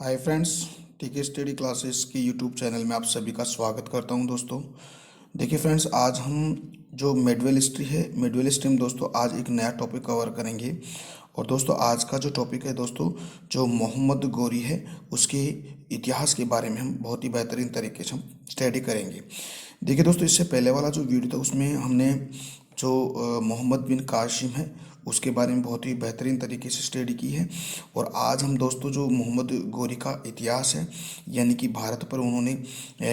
Hi friends, टीके study classes की YouTube channel में आप सभी का स्वागत करता हूं दोस्तों। देखिए फ्रेंड्स, आज हम जो मेडवेल हिस्ट्री है, मेडवेल हिस्ट्री में दोस्तों आज एक नया टॉपिक कवर करेंगे। और दोस्तों आज का जो टॉपिक है दोस्तों, जो मोहम्मद गौरी है उसके इतिहास के बारे में हम बहुत ही बेहतरीन तरीके से हम स्टडी करेंगे। देखिए दोस्तों, इससे पहले वाला जो वीडियो था उसमें हमने जो मोहम्मद बिन कासिम है उसके बारे में बहुत ही बेहतरीन तरीके से स्टडी की है। और आज हम दोस्तों जो मोहम्मद गौरी का इतिहास है, यानी कि भारत पर उन्होंने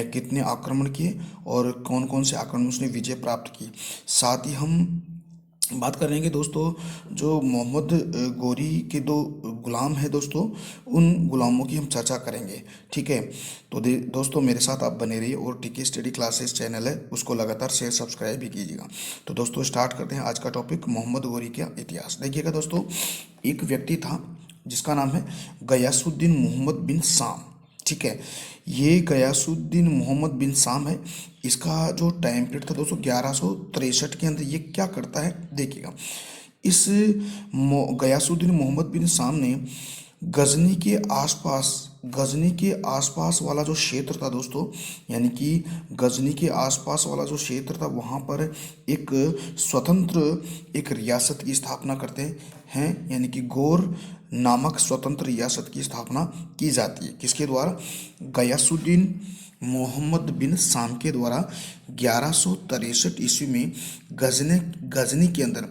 कितने आक्रमण किए और कौन कौन से आक्रमण उसने विजय प्राप्त की, साथ ही हम बात करेंगे दोस्तों जो मोहम्मद गौरी के दो गुलाम हैं दोस्तों, उन गुलामों की हम चर्चा करेंगे। ठीक है, तो दोस्तों मेरे साथ आप बने रहिए और टीके स्टडी क्लासेस चैनल है उसको लगातार शेयर सब्सक्राइब भी कीजिएगा। तो दोस्तों स्टार्ट करते हैं आज का टॉपिक, मोहम्मद गौरी का इतिहास। देखिएगा दोस्तों, एक व्यक्ति था जिसका नाम है गयासुद्दीन मोहम्मद बिन साम। ठीक है, ये गयासुद्दीन मोहम्मद बिन साम है। इसका जो टाइम पीरियड था दोस्तों 1163 के अंदर ये क्या करता है देखिएगा। इस गयासुद्दीन मोहम्मद बिन साम ने गजनी के आसपास, गजनी के आसपास वाला जो क्षेत्र था दोस्तों, यानी कि गजनी के आसपास वाला जो क्षेत्र था वहाँ पर एक स्वतंत्र एक रियासत की स्थापना करते हैं, यानी कि गौर नामक स्वतंत्र रियासत की स्थापना की जाती है। किसके द्वारा? गयासुद्दीन मोहम्मद बिन साम के द्वारा 1163 ईस्वी में गजनी के अंदर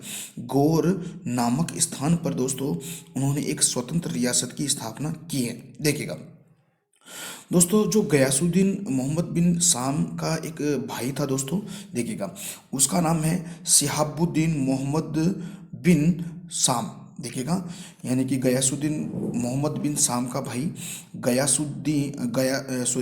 गौर नामक स्थान पर दोस्तों उन्होंने एक स्वतंत्र रियासत की स्थापना की है। देखिएगा दोस्तों, जो गयासुद्दीन मोहम्मद बिन साम का एक भाई था दोस्तों, देखिएगा उसका नाम है शिहाबुद्दीन मोहम्मद बिन साम। देखिएगा, यानी कि गयासुद्दीन मोहम्मद बिन साम का भाई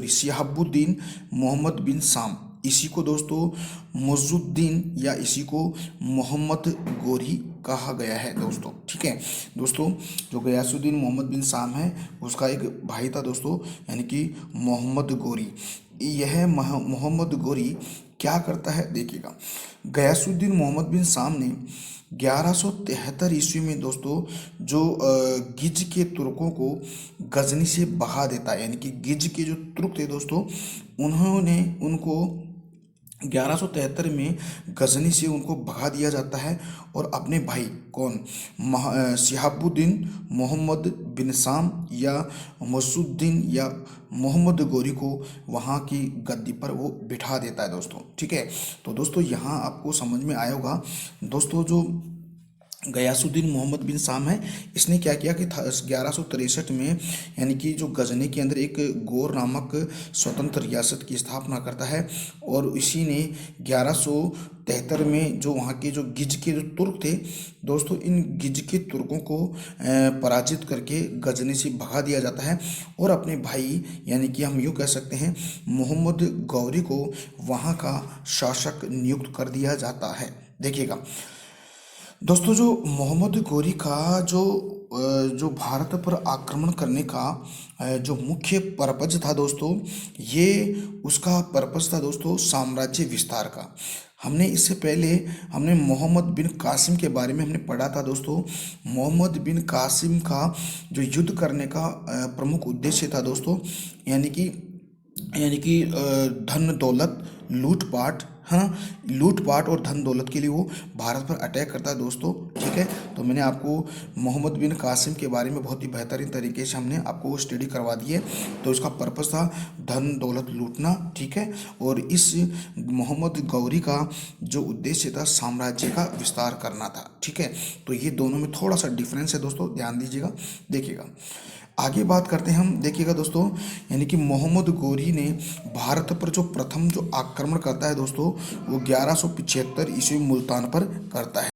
शिहाबुद्दीन मोहम्मद बिन साम, इसी को दोस्तों मुइजुद्दीन या इसी को मोहम्मद गौरी कहा गया है दोस्तों। ठीक है दोस्तों, जो गयासुद्दीन मोहम्मद बिन साम है उसका एक भाई था दोस्तों, यानी कि मोहम्मद गौरी। यह मोहम्मद गौरी क्या करता है देखिएगा। गयासुद्दीन मोहम्मद बिन साम ने 1173 ईस्वी में दोस्तों जो गिज के तुर्कों को गजनी से भगा देता है, यानी कि गिज के जो तुर्क थे दोस्तों उन्होंने उनको 1173 में गजनी से उनको भगा दिया जाता है। और अपने भाई कौन, शिहाबुद्दीन मोहम्मद बिन साम या मसूद्दीन या मोहम्मद गौरी को वहाँ की गद्दी पर वो बिठा देता है दोस्तों। ठीक है, तो दोस्तों यहाँ आपको समझ में आया होगा दोस्तों, जो गयासुद्दीन मोहम्मद बिन साम है इसने क्या किया कि 1163 में, यानी कि जो गजनी के अंदर एक गौर नामक स्वतंत्र रियासत की स्थापना करता है। और इसी ने 1173 में जो वहाँ के जो गिज के जो तुर्क थे दोस्तों, इन गिज के तुर्कों को पराजित करके गजनी से भगा दिया जाता है और अपने भाई, यानी कि हम यूँ कह सकते हैं मोहम्मद गौरी को वहाँ का शासक नियुक्त कर दिया जाता है। देखिएगा दोस्तों, जो मोहम्मद गौरी का जो भारत पर आक्रमण करने का जो मुख्य पर्पज था दोस्तों, ये उसका पर्पज था दोस्तों साम्राज्य विस्तार का। हमने इससे पहले हमने मोहम्मद बिन कासिम के बारे में हमने पढ़ा था दोस्तों। मोहम्मद बिन कासिम का जो युद्ध करने का प्रमुख उद्देश्य था दोस्तों, यानी कि धन दौलत लूटपाट, है ना, लूटपाट और धन दौलत के लिए वो भारत पर अटैक करता है दोस्तों। ठीक है, तो मैंने आपको मोहम्मद बिन कासिम के बारे में बहुत ही बेहतरीन तरीके से हमने आपको स्टडी करवा दी है। तो इसका पर्पस था धन दौलत लूटना। ठीक है, और इस मोहम्मद गौरी का जो उद्देश्य था साम्राज्य का विस्तार करना था। ठीक है, तो ये दोनों में थोड़ा सा डिफरेंस है दोस्तों, ध्यान दीजिएगा। देखिएगा आगे बात करते हैं हम। देखिएगा दोस्तों, यानी कि मोहम्मद गौरी ने भारत पर जो प्रथम जो आक्रमण करता है दोस्तों वो 1175 ईस्वी मुल्तान पर करता है।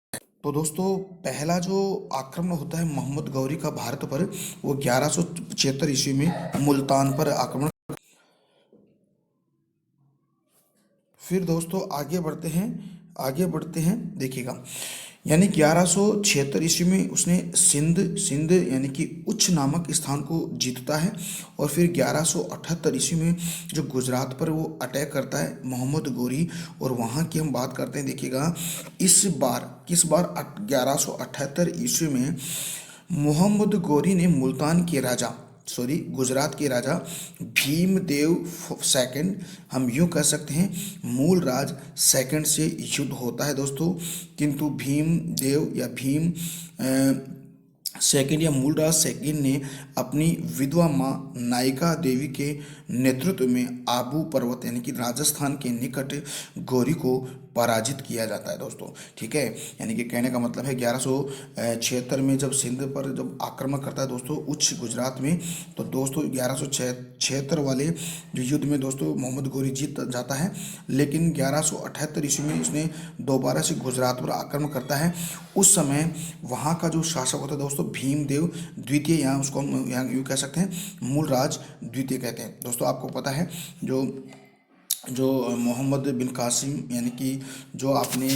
तो दोस्तों पहला जो आक्रमण होता है मोहम्मद गौरी का भारत पर, वो 1175 ईस्वी में मुल्तान पर आक्रमण। फिर दोस्तों आगे बढ़ते हैं देखिएगा, यानी 1176 ईस्वी में उसने सिंध यानी कि उच्च नामक स्थान को जीतता है। और फिर 1178 ईस्वी में जो गुजरात पर वो अटैक करता है मोहम्मद गौरी, और वहाँ की हम बात करते हैं। देखिएगा किस बार 1178 ईस्वी में मोहम्मद गौरी ने मुल्तान के राजा गुजरात के राजा भीमदेव सेकंड, हम यूँ कह सकते हैं मूलराज सेकंड से युद्ध होता है दोस्तों। किंतु भीमदेव या भीम सेकंड या मूलराज सेकंड ने अपनी विधवा माँ नायिका देवी के नेतृत्व में आबू पर्वत यानी कि राजस्थान के निकट गौरी को पराजित किया जाता है दोस्तों। ठीक है, यानी कि कहने का मतलब है 1176 में जब सिंध पर जब आक्रमण करता है दोस्तों उच्च गुजरात में, तो दोस्तों 1176 वाले जो युद्ध में दोस्तों मोहम्मद गौरी जीत जाता है। लेकिन 1178 ईस्वी में इसने दोबारा से गुजरात पर आक्रमण करता है। उस समय वहाँ का जो शासक होता है दोस्तों भीमदेव द्वितीय, यहाँ उसको हम यहाँ यूँ कह सकते हैं मूलराज द्वितीय कहते हैं दोस्तों। आपको पता है जो मोहम्मद बिन कासिम यानी कि जो आपने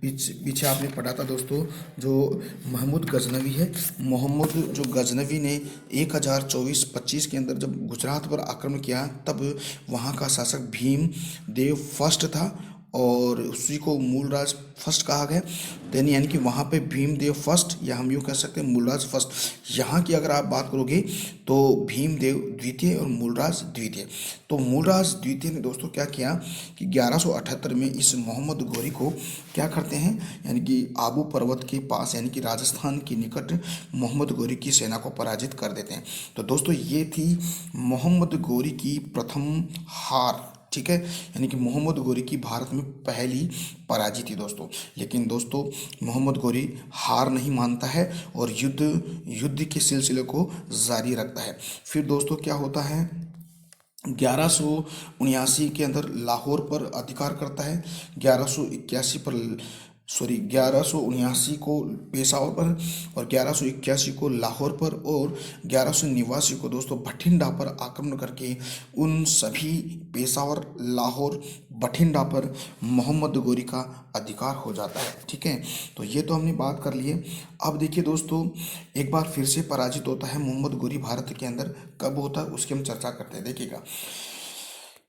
पीछे आपने पढ़ा था दोस्तों, जो महमूद गजनवी है, मोहम्मद जो गजनवी ने 1024-25 के अंदर जब गुजरात पर आक्रमण किया तब वहाँ का शासक भीम देव फर्स्ट था और उसी को मूलराज फर्स्ट कहा गया। देन यानी कि वहाँ पे भीमदेव फर्स्ट या हम यूँ कह सकते हैं मूलराज फर्स्ट। यहाँ की अगर आप बात करोगे तो भीमदेव द्वितीय और मूलराज द्वितीय। तो मूलराज द्वितीय ने दोस्तों क्या किया कि 1178 में इस मोहम्मद गौरी को क्या करते हैं, यानी कि आबू पर्वत के पास यानी कि राजस्थान के निकट मोहम्मद गौरी की सेना को पराजित कर देते हैं। तो दोस्तों ये थी मोहम्मद गौरी की प्रथम हार। ठीक है, यानी कि मोहम्मद गौरी की भारत में पहली पराजय थी दोस्तों। लेकिन दोस्तों मोहम्मद गौरी हार नहीं मानता है और युद्ध के सिलसिले को जारी रखता है। फिर दोस्तों क्या होता है, 1179 के अंदर लाहौर पर अधिकार करता है, 1179 को पेशावर पर और 1181 को लाहौर पर और 1189 को दोस्तों भटिंडा पर आक्रमण करके उन सभी पेशावर, लाहौर, भटिंडा पर मोहम्मद गौरी का अधिकार हो जाता है। ठीक है, तो ये तो हमने बात कर ली है। अब देखिए दोस्तों एक बार फिर से पराजित होता है मोहम्मद गौरी भारत के अंदर, कब होता है उसकी हम चर्चा करते हैं। देखिएगा,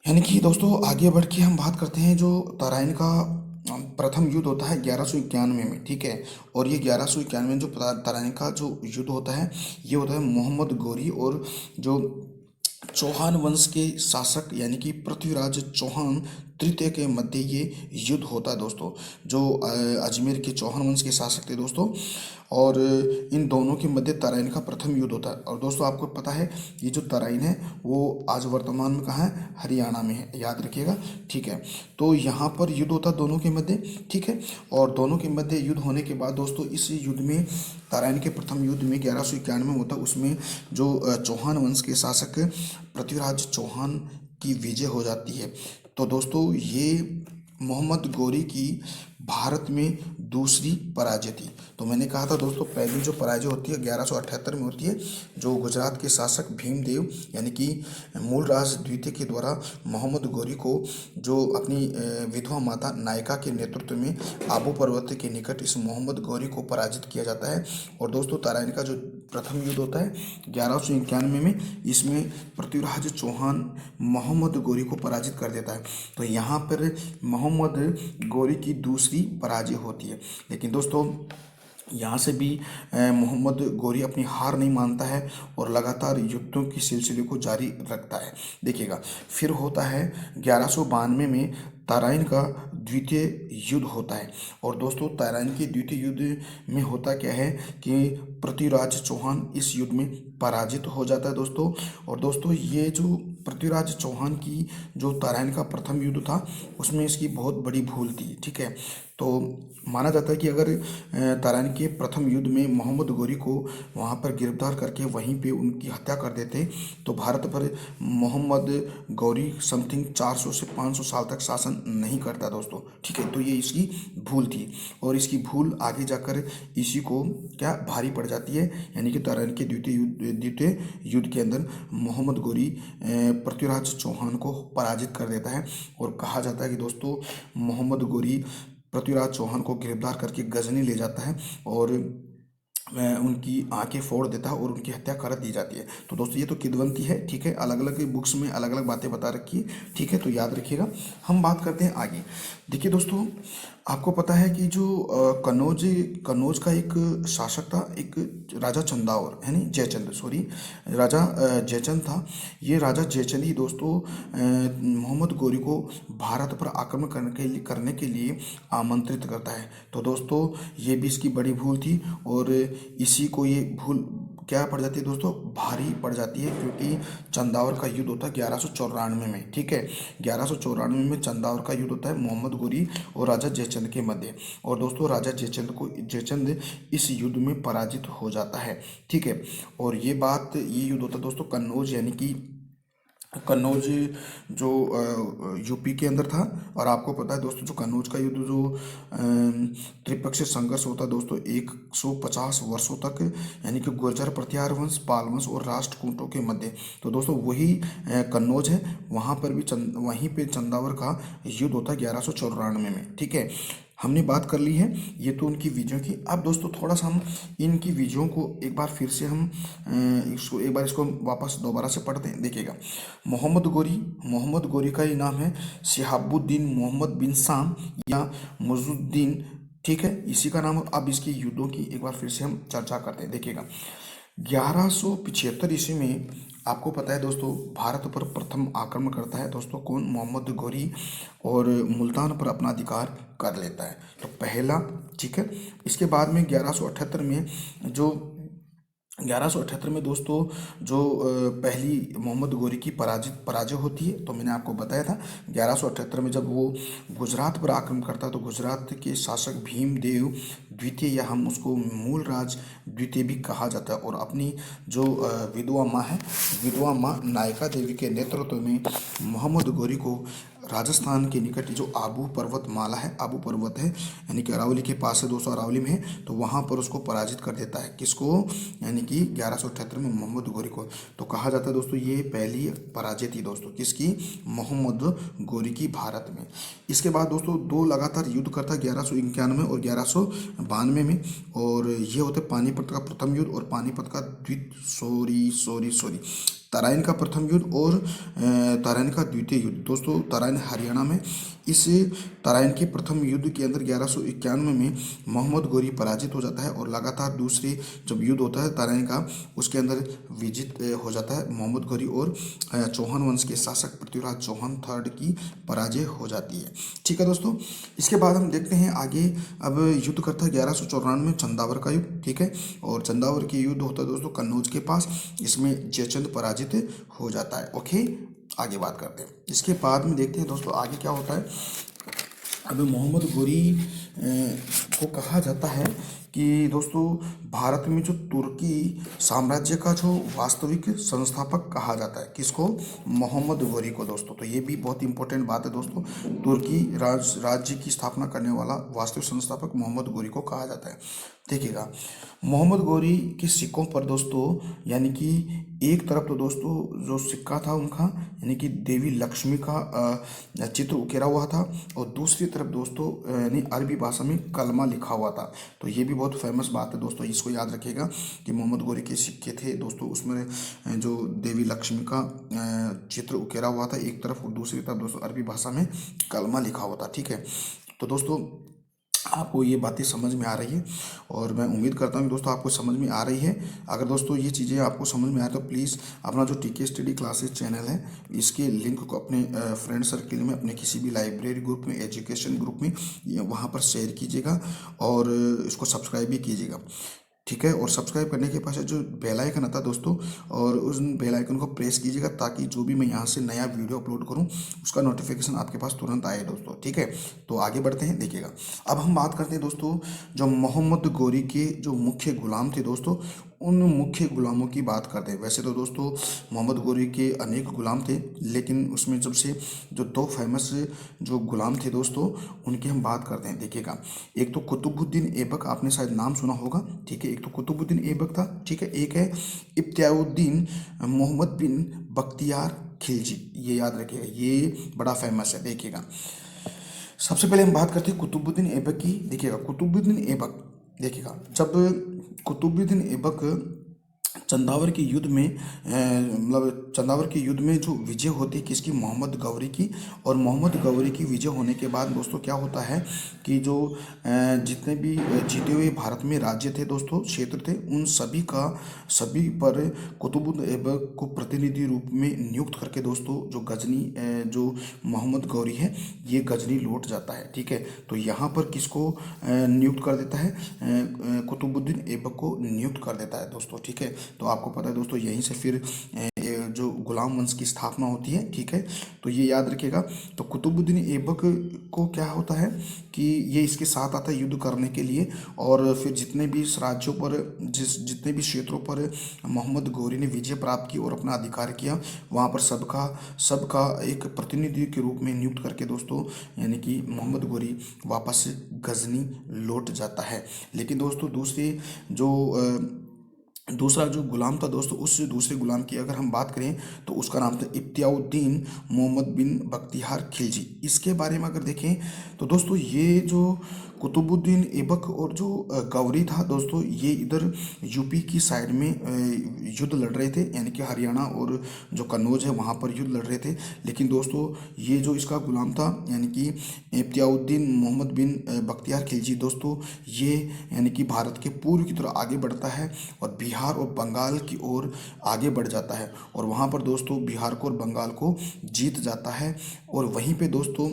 यानी कि दोस्तों आगे बढ़ के हम बात करते हैं जो तराइन का प्रथम युद्ध होता है 1191 में। ठीक है, और ये 1191 में जो तराइन का जो युद्ध होता है ये होता है मोहम्मद गौरी और जो चौहान वंश के शासक यानी कि पृथ्वीराज चौहान तृतीय के मध्य ये युद्ध होता है दोस्तों। जो अजमेर के चौहान वंश के शासक थे दोस्तों, और इन दोनों के मध्य तराइन का प्रथम युद्ध होता है। और दोस्तों आपको पता है ये जो तराइन है वो आज वर्तमान में कहाँ है, हरियाणा में है, याद रखिएगा। ठीक है, तो यहाँ पर युद्ध होता है दोनों के मध्य। ठीक है, और दोनों के मध्य युद्ध होने के बाद दोस्तों इस युद्ध में तराइन के प्रथम युद्ध में 1191 में होता है, उसमें जो चौहान वंश के शासक पृथ्वीराज चौहान की विजय हो जाती है। तो दोस्तों ये मोहम्मद गौरी की भारत में दूसरी पराजय थी। तो मैंने कहा था दोस्तों पहली जो पराजय होती है 1178 में होती है, जो गुजरात के शासक भीमदेव यानी कि मूलराज द्वितीय के द्वारा मोहम्मद गौरी को जो अपनी विधवा माता नायिका के नेतृत्व में आबू पर्वत के निकट इस मोहम्मद गौरी को पराजित किया जाता है। और दोस्तों तराइन का जो प्रथम युद्ध होता है 1191 में, इसमें पृथ्वीराज चौहान मोहम्मद गौरी को पराजित कर देता है। तो यहाँ पर मोहम्मद गौरी की दूसरी पराजय होती है। लेकिन दोस्तों यहाँ से भी मोहम्मद गौरी अपनी हार नहीं मानता है और लगातार युद्धों की सिलसिले को जारी रखता है। देखिएगा, फिर होता है 1192 में तराइन का द्वितीय युद्ध होता है। और दोस्तों तराइन के द्वितीय युद्ध में होता क्या है कि पृथ्वीराज चौहान इस युद्ध में पराजित हो जाता है दोस्तों। और दोस्तों ये जो पृथ्वीराज चौहान की जो तराइन का प्रथम युद्ध था उसमें इसकी बहुत बड़ी भूल थी। ठीक है, तो माना जाता है कि अगर तराइन के प्रथम युद्ध में मोहम्मद गौरी को वहाँ पर गिरफ्तार करके वहीं पे उनकी हत्या कर देते तो भारत पर मोहम्मद गौरी समथिंग 400 से 500 साल तक शासन नहीं करता दोस्तों। ठीक है, तो ये इसकी भूल थी और इसकी भूल आगे जाकर इसी को क्या भारी पड़ जाती है, यानी कि तराइन के द्वितीय युद्ध के अंदर मोहम्मद गौरी पृथ्वीराज चौहान को पराजित कर देता है। और कहा जाता है कि दोस्तों मोहम्मद गौरी पृथ्वीराज चौहान को गिरफ्तार करके गजनी ले जाता है और उनकी आंखें फोड़ देता है और उनकी हत्या कर दी जाती है। तो दोस्तों ये तो किदवंती है। ठीक है, अलग अलग बुक्स में अलग अलग बातें बता रखी है। ठीक है, तो याद रखिएगा। हम बात करते हैं आगे। देखिए दोस्तों आपको पता है कि जो कन्नौज कन्नौज का एक शासक था, एक राजा चंदावर, है नहीं जयचंद, सॉरी, राजा जयचंद था। ये राजा जयचंद ही दोस्तों मोहम्मद गोरी को भारत पर आक्रमण करने के लिए आमंत्रित करता है। तो दोस्तों ये भी इसकी बड़ी भूल थी, और इसी को ये भूल क्या पड़ जाती है दोस्तों, भारी पड़ जाती है, क्योंकि चंदावर का युद्ध होता है 1194 में, ठीक है। 1194 में चंदावर का युद्ध होता है मोहम्मद गोरी और राजा जयचंद के मध्य। और दोस्तों राजा जयचंद इस युद्ध में पराजित हो जाता है, ठीक है। और ये युद्ध होता है दोस्तों कन्नौज, यानी कि कन्नौज जो यूपी के अंदर था। और आपको पता है दोस्तों जो कन्नौज का युद्ध जो त्रिपक्षीय संघर्ष होता है दोस्तों 150 वर्षों तक, यानी कि गुर्जर, प्रतिहार वंश, पाल वंश और राष्ट्रकूटों के मध्य। तो दोस्तों वही कन्नौज है, वहाँ पर भी वहीं पे चंदावर का युद्ध होता है 1194 में, ठीक है। हमने बात कर ली है, ये तो उनकी विजयों की। अब दोस्तों थोड़ा सा हम इनकी विजयों को एक बार फिर से हम इसको वापस दोबारा से पढ़ते हैं, देखिएगा। मोहम्मद गोरी का ये नाम है शिहाबुद्दीन मोहम्मद बिन साम या मजुद्दीन, ठीक है, इसी का नाम। अब इसकी युद्धों की एक बार फिर से हम चर्चा करते हैं, देखिएगा। 1175 ईस्वी में आपको पता है दोस्तों भारत पर प्रथम आक्रमण करता है दोस्तों कौन, मोहम्मद गोरी, और मुल्तान पर अपना अधिकार कर लेता है, तो पहला, ठीक है। इसके बाद में 1178 में जो 1178 में दोस्तों जो पहली मोहम्मद गोरी की पराजय होती है। तो मैंने आपको बताया था 1178 में जब वो गुजरात पर आक्रमण करता है, तो गुजरात के शासक भीमदेव द्वितीय, या हम उसको मूल राज द्वितीय भी कहा जाता है, और अपनी जो विधवा माँ नायका देवी के नेतृत्व में मोहम्मद गोरी को राजस्थान के निकट जो आबू पर्वत है, यानी कि अरावली के पास है दोस्तों, अरावली में है, तो वहाँ पर उसको पराजित कर देता है, किसको, यानी कि 1178 में मोहम्मद गोरी को। तो कहा जाता है दोस्तों ये पहली पराजय थी दोस्तों, किसकी, मोहम्मद गोरी की भारत में। इसके बाद दोस्तों दो लगातार युद्ध करता है 1191 और 1192 में, और ये होते पानीपत का प्रथम युद्ध और पानीपत का तराइन का प्रथम युद्ध और तराइन का द्वितीय युद्ध। दोस्तों तराइन हरियाणा में, इस तराइन के प्रथम युद्ध के अंदर 1191 में मोहम्मद गोरी पराजित हो जाता है, और लगातार दूसरे जब युद्ध होता है तराइन का, उसके अंदर विजित हो जाता है मोहम्मद गोरी, और चौहान वंश के शासक पृथ्वीराज चौहान थर्ड की पराजय हो जाती है, ठीक है दोस्तों। इसके बाद हम देखते हैं आगे, अब युद्ध करता है 1194 में चंदावर का युद्ध, ठीक है। और चंदावर के युद्ध होता है दोस्तों कन्नौज के पास, इसमें जयचंद पराजित हो जाता है, ओके। आगे बात करते हैं, इसके बाद में देखते हैं दोस्तों आगे क्या होता है। अब मोहम्मद गोरी को कहा जाता है कि दोस्तों भारत में जो तुर्की साम्राज्य का जो वास्तविक संस्थापक कहा जाता है, किसको, मोहम्मद गोरी को दोस्तों। तो ये भी बहुत इंपॉर्टेंट बात है दोस्तों, तुर्की राज्य की स्थापना करने वाला वास्तविक संस्थापक मोहम्मद गोरी को कहा जाता है। देखिएगा मोहम्मद गोरी के सिक्कों पर दोस्तों, यानी कि एक तरफ तो दोस्तों जो सिक्का था उनका, यानी कि देवी लक्ष्मी का चित्र उकेरा हुआ था, और दूसरी तरफ दोस्तों यानी अरबी भाषा में कलमा लिखा हुआ था। तो ये भी बहुत फेमस बात है दोस्तों, इसको याद रखिएगा कि मोहम्मद गोरी के सिक्के थे दोस्तों, उसमें जो देवी लक्ष्मी का चित्र उकेरा हुआ था एक तरफ, और दूसरी तरफ दोस्तों अरबी भाषा में कलमा लिखा हुआ था, ठीक है। तो दोस्तों आपको ये बातें समझ में आ रही है, और मैं उम्मीद करता हूँ कि दोस्तों आपको समझ में आ रही है। अगर दोस्तों ये चीज़ें आपको समझ में आए तो प्लीज़ अपना जो टीके स्टडी क्लासेस चैनल है, इसके लिंक को अपने फ्रेंड सर्किल में, अपने किसी भी लाइब्रेरी ग्रुप में, एजुकेशन ग्रुप में, वहाँ पर शेयर कीजिएगा, और इसको सब्सक्राइब भी कीजिएगा, ठीक है। और सब्सक्राइब करने के पास जो बेल आइकन आता है दोस्तों, और उस बेल आइकन को प्रेस कीजिएगा, ताकि जो भी मैं यहाँ से नया वीडियो अपलोड करूँ उसका नोटिफिकेशन आपके पास तुरंत आए दोस्तों, ठीक है। तो आगे बढ़ते हैं, देखिएगा। अब हम बात करते हैं दोस्तों जो मोहम्मद गोरी के जो मुख्य गुलाम थे दोस्तों, उन मुख्य गुलामों की बात करते हैं। वैसे तो दोस्तों मोहम्मद गोरी के अनेक गुलाम थे, लेकिन उसमें जब से जो दो फेमस जो गुलाम थे दोस्तों, उनकी हम बात करते हैं, देखिएगा। एक तो कुतुबुद्दीन ऐबक, आपने शायद नाम सुना होगा, ठीक है। एक तो कुतुबुद्दीन ऐबक था, ठीक है। एक है इब्तियाउद्दीन मोहम्मद बिन बख्तियार खिलजी, ये याद रखिएगा, ये बड़ा फेमस है, देखिएगा। सबसे पहले हम बात करते हैं कुतुबुद्दीन ऐबक की, देखिएगा। कुतुबुद्दीन ऐबक, देखिएगा, जब कुतुबुद्दीन ऐबक चंदावर के युद्ध में मतलब चंदावर के युद्ध में जो विजय होती है किसकी, मोहम्मद गौरी की। और मोहम्मद गौरी की विजय होने के बाद दोस्तों क्या होता है कि जो जितने भी जीते हुए भारत में राज्य थे दोस्तों, क्षेत्र थे, उन सभी पर कुतुबुद्दीन ऐबक को प्रतिनिधि रूप में नियुक्त करके दोस्तों जो गजनी जो मोहम्मद गौरी है ये गजनी लौट जाता है। ठीक है, तो यहाँ पर किसको नियुक्त कर देता है, कुतुबुद्दीन ऐबक को नियुक्त कर देता है दोस्तों। ठीक है, तो आपको पता है दोस्तों यहीं से फिर जो गुलाम वंश की स्थापना होती है। ठीक है, तो ये याद रखिएगा। तो कुतुबुद्दीन ऐबक को क्या होता है कि ये इसके साथ आता है युद्ध करने के लिए, और फिर जितने भी इस राज्यों पर जितने भी क्षेत्रों पर मोहम्मद गौरी ने विजय प्राप्त की और अपना अधिकार किया, वहाँ पर सबका एक प्रतिनिधि के रूप में नियुक्त करके दोस्तों यानी कि मोहम्मद गौरी वापस गजनी लौट जाता है। लेकिन दोस्तों दूसरा जो गुलाम था दोस्तों, उस दूसरे गुलाम की अगर हम बात करें तो उसका नाम था इफ्तियाउद्दीन मोहम्मद बिन बख्तियार खिलजी। इसके बारे में अगर देखें तो दोस्तों ये जो कुतुबुद्दीन ऐबक और जो गौरी था दोस्तों, ये इधर यूपी की साइड में युद्ध लड़ रहे थे, यानी कि हरियाणा और जो कन्नौज है वहाँ पर युद्ध लड़ रहे थे। लेकिन दोस्तों ये जो इसका गुलाम था यानी कि इफ्तियाउद्दीन मोहम्मद बिन बख्तियार खिलजी दोस्तों, ये यानी कि भारत के पूर्व की तरफ आगे बढ़ता है और बिहार और बंगाल की ओर आगे बढ़ जाता है, और वहाँ पर दोस्तों बिहार को और बंगाल को जीत जाता है। और वहीं पे दोस्तों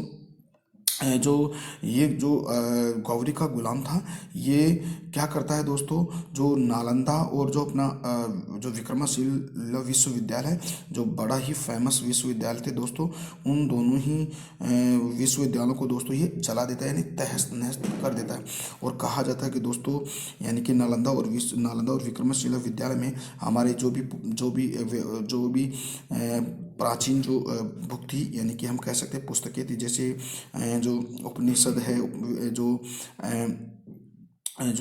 जो ये जो गौरी का गुलाम था ये क्या करता है दोस्तों, जो नालंदा और जो अपना जो विक्रमशिला विश्वविद्यालय है, जो बड़ा ही फेमस विश्वविद्यालय थे दोस्तों, उन दोनों ही विश्वविद्यालयों को दोस्तों ये जला देता है, यानी तहस नहस कर देता है। और कहा जाता है कि दोस्तों यानी कि नालंदा और विक्रमशिला विद्यालय में हमारे जो भी प्राचीन जो बुक थी, यानी कि हम कह सकते हैं पुस्तकें थी, जैसे जो उपनिषद है, जो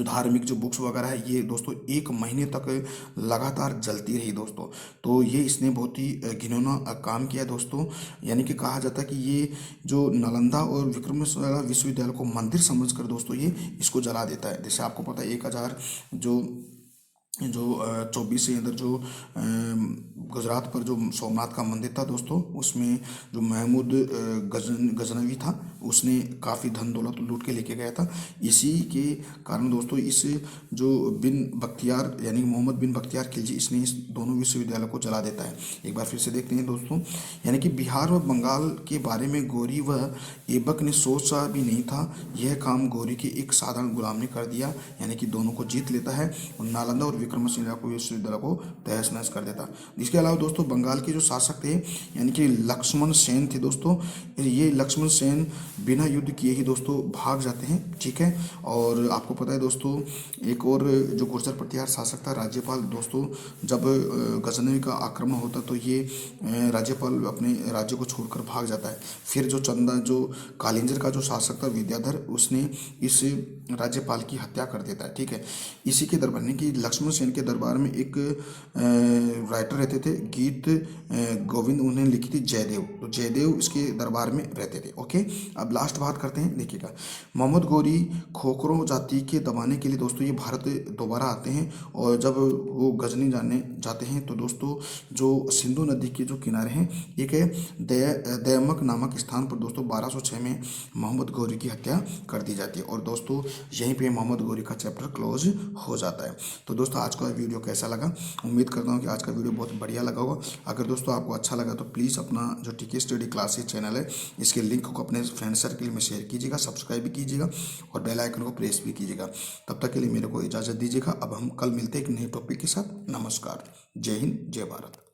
धार्मिक जो बुक्स वगैरह है, ये दोस्तों 1 महीने तक लगातार जलती रही दोस्तों। तो ये इसने बहुत ही घिनौना काम किया दोस्तों। यानी कि कहा जाता है कि ये जो नालंदा और विक्रमशिला विश्वविद्यालय को मंदिर समझकर दोस्तों ये इसको जला देता है। जैसे आपको पता है 1000 जो 24 के अंदर जो गुजरात पर जो सोमनाथ का मंदिर था दोस्तों, उसमें जो महमूद गजनवी था उसने काफ़ी धन दौलत लूट के लेके गया था। इसी के कारण दोस्तों इस जो बिन बख्तियार यानी मोहम्मद बिन बख्तियार खिलजी, इसने इस दोनों विश्वविद्यालयों को जला देता है। एक बार फिर से देखते हैं दोस्तों, यानी कि बिहार व बंगाल के बारे में गौरी व ऐबक ने सोचा भी नहीं था। यह काम गौरी के एक साधारण गुलाम ने कर दिया, यानी कि दोनों को जीत लेता है और नालंदा और विक्रमशिला को विश्वविद्यालय को तहस नहस कर देता। इसके अलावा दोस्तों बंगाल के जो शासक थे यानी कि लक्ष्मण सेन थे दोस्तों, ये लक्ष्मण सेन बिना युद्ध किए ही दोस्तों भाग जाते हैं। ठीक है, और आपको पता है दोस्तों एक और जो गुर्जर प्रतिहार शासक था राज्यपाल दोस्तों, जब गजनवी का आक्रमण होता तो ये राज्यपाल अपने राज्य को छोड़कर भाग जाता है। फिर जो कालिंजर का जो शासक था विद्याधर, उसने इस राज्यपाल की हत्या कर देता है। ठीक है, इसी के दरबार में कि लक्ष्मण सेन के दरबार में एक राइटर रहते थे, गीत गोविंद, उन्हें लिखी थी जयदेव। तो जयदेव इसके दरबार में रहते थे। ओके, अब लास्ट बात करते हैं, देखिएगा मोहम्मद गौरी खोखरों जाति के दबाने के लिए दोस्तों ये भारत दोबारा आते हैं, और जब वो गजनी जाते हैं तो दोस्तों जो सिंधु नदी के जो किनारे हैं एक है दयमक नामक स्थान पर दोस्तों 1206 में मोहम्मद गौरी की हत्या कर दी जाती है, और दोस्तों यहीं पे मोहम्मद गौरी का चैप्टर क्लोज हो जाता है। तो दोस्तों आज का वीडियो कैसा लगा, उम्मीद करता हूँ कि आज का वीडियो बहुत बढ़िया लगा होगा। अगर दोस्तों आपको अच्छा लगा तो प्लीज़ अपना जो टीके स्टडी क्लासेस चैनल है इसके लिंक को अपने फ्रेंड सर्कल में शेयर कीजिएगा, सब्सक्राइब भी कीजिएगा और बेल आइकन को प्रेस भी कीजिएगा। तब तक के लिए मेरे को इजाज़त दीजिएगा। अब हम कल मिलते हैं एक नए टॉपिक के साथ। नमस्कार, जय हिंद, जय भारत।